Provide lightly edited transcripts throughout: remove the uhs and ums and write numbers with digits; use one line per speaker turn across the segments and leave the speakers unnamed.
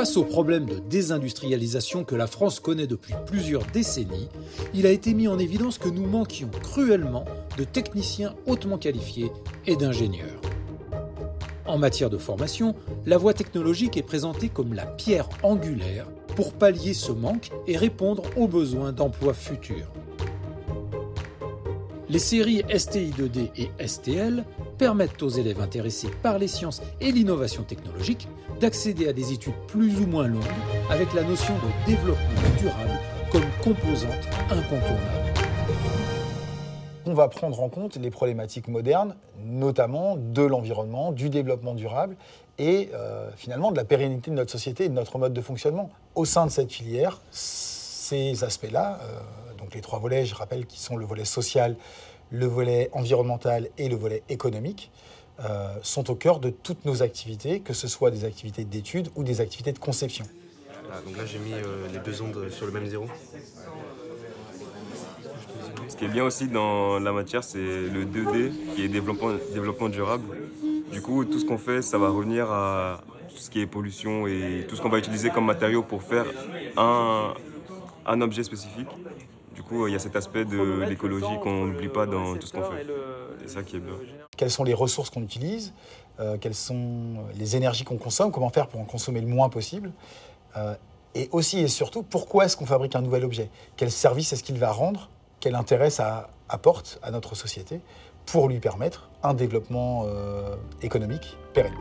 Face au problème de désindustrialisation que la France connaît depuis plusieurs décennies, il a été mis en évidence que nous manquions cruellement de techniciens hautement qualifiés et d'ingénieurs. En matière de formation, la voie technologique est présentée comme la pierre angulaire pour pallier ce manque et répondre aux besoins d'emplois futurs. Les séries STI2D et STL permettent aux élèves intéressés par les sciences et l'innovation technologique d'accéder à des études plus ou moins longues avec la notion de développement durable comme composante incontournable.
On va prendre en compte les problématiques modernes, notamment de l'environnement, du développement durable et finalement de la pérennité de notre société et de notre mode de fonctionnement. Au sein de cette filière, ces aspects-là, donc les 3 volets, je rappelle, qui sont le volet social, le volet environnemental et le volet économique, sont au cœur de toutes nos activités, que ce soit des activités d'études ou des activités de conception.
Donc là, j'ai mis les 2 ondes sur le même zéro.
Ce qui est bien aussi dans la matière, c'est le 2D, qui est développement durable. Du coup, tout ce qu'on fait, ça va revenir à tout ce qui est pollution et tout ce qu'on va utiliser comme matériau pour faire un objet spécifique. Du coup, il y a cet aspect de l'écologie qu'on n'oublie pas dans tout ce qu'on fait. C'est ça qui est bien.
Quelles sont les ressources qu'on utilise, quelles sont les énergies qu'on consomme, comment faire pour en consommer le moins possible. Et aussi et surtout, pourquoi est-ce qu'on fabrique un nouvel objet? Quel service est-ce qu'il va rendre? Quel intérêt ça apporte à notre société pour lui permettre un développement économique pérenne.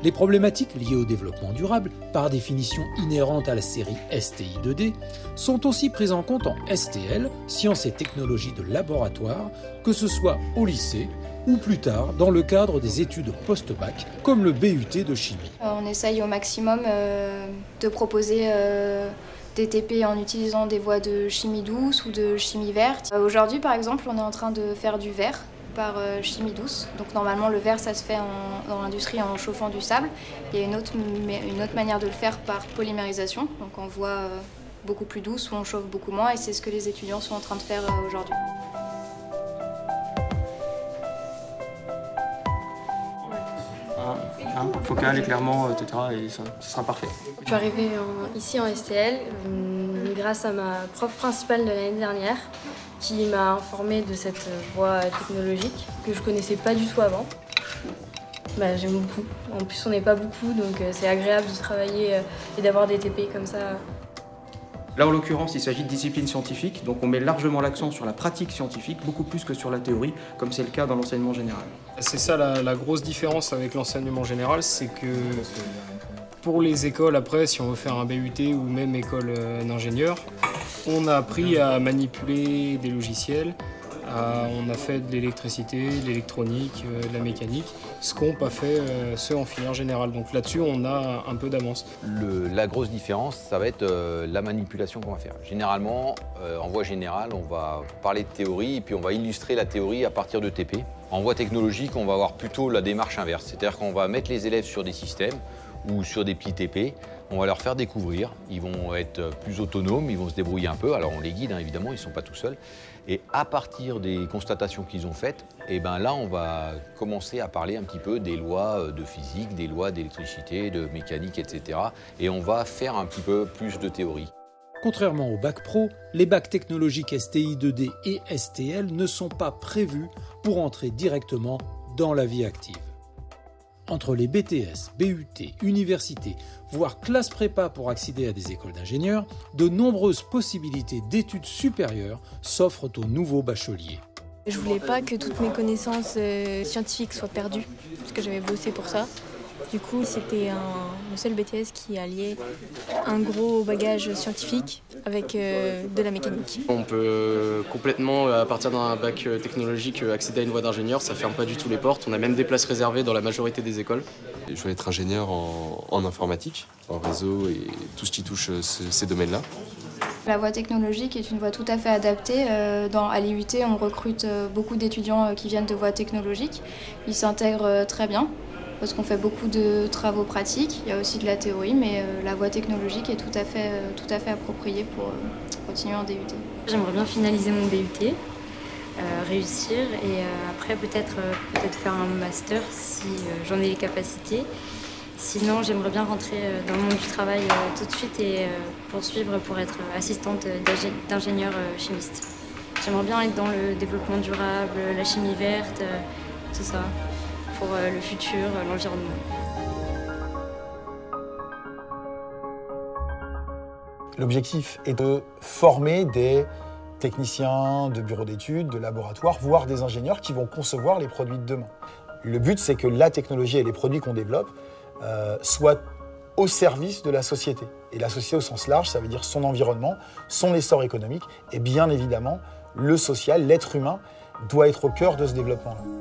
Les problématiques liées au développement durable, par définition inhérentes à la série STI2D, sont aussi prises en compte en STL, sciences et technologies de laboratoire, que ce soit au lycée ou plus tard dans le cadre des études post-bac, comme le BUT de chimie.
On essaye au maximum de proposer des TP en utilisant des voies de chimie douce ou de chimie verte. Aujourd'hui, par exemple, on est en train de faire du verre par chimie douce. Donc normalement, le verre, ça se fait dans l'industrie en chauffant du sable. Il y a une autre manière de le faire par polymérisation, donc en voie beaucoup plus douce où on chauffe beaucoup moins, et c'est ce que les étudiants sont en train de faire aujourd'hui.
Focal, éclairement, etc. et ça sera parfait.
Je suis arrivée ici en STL grâce à ma prof principale de l'année dernière qui m'a informée de cette voie technologique que je connaissais pas du tout avant. J'aime beaucoup. En plus, on n'est pas beaucoup, donc c'est agréable de travailler et d'avoir des TP comme ça.
Là, en l'occurrence, il s'agit de disciplines scientifiques, donc on met largement l'accent sur la pratique scientifique, beaucoup plus que sur la théorie, comme c'est le cas dans l'enseignement général.
C'est ça la grosse différence avec l'enseignement général, c'est que pour les écoles, après, si on veut faire un BUT ou même école d'ingénieur, on a appris à manipuler des logiciels, on a fait de l'électricité, de l'électronique, de la mécanique, ce qu'ont pas fait ceux en filière générale. Donc là-dessus, on a un peu d'avance.
La grosse différence, ça va être la manipulation qu'on va faire. Généralement, en voie générale, on va parler de théorie et puis on va illustrer la théorie à partir de TP. En voie technologique, on va avoir plutôt la démarche inverse, c'est-à-dire qu'on va mettre les élèves sur des systèmes ou sur des petits TP, on va leur faire découvrir, ils vont être plus autonomes, ils vont se débrouiller un peu, alors on les guide évidemment, ils ne sont pas tout seuls. Et à partir des constatations qu'ils ont faites, là on va commencer à parler un petit peu des lois de physique, des lois d'électricité, de mécanique, etc. Et on va faire un petit peu plus de théorie.
Contrairement au bac pro, les bacs technologiques STI2D et STL ne sont pas prévus pour entrer directement dans la vie active. Entre les BTS, BUT, universités, voire classes prépa pour accéder à des écoles d'ingénieurs, de nombreuses possibilités d'études supérieures s'offrent aux nouveaux bacheliers.
Je voulais pas que toutes mes connaissances scientifiques soient perdues, parce que j'avais bossé pour ça. Du coup, c'était le seul BTS qui alliait un gros bagage scientifique avec de la mécanique.
On peut complètement, à partir d'un bac technologique, accéder à une voie d'ingénieur. Ça ne ferme pas du tout les portes. On a même des places réservées dans la majorité des écoles.
Je vais être ingénieur en informatique, en réseau et tout ce qui touche ces domaines-là.
La voie technologique est une voie tout à fait adaptée. À l'IUT, on recrute beaucoup d'étudiants qui viennent de voies technologiques. Ils s'intègrent très bien parce qu'on fait beaucoup de travaux pratiques. Il y a aussi de la théorie, mais la voie technologique est tout à fait appropriée pour continuer en DUT.
J'aimerais bien finaliser mon BUT, réussir et après peut-être faire un master si j'en ai les capacités. Sinon, j'aimerais bien rentrer dans le monde du travail tout de suite et poursuivre pour être assistante d'ingénieur chimiste. J'aimerais bien être dans le développement durable, la chimie verte, tout ça, pour le futur, l'environnement.
L'objectif est de former des techniciens de bureaux d'études, de laboratoires, voire des ingénieurs qui vont concevoir les produits de demain. Le but, c'est que la technologie et les produits qu'on développe soient au service de la société. Et la société au sens large, ça veut dire son environnement, son essor économique, et bien évidemment, le social, l'être humain, doit être au cœur de ce développement-là.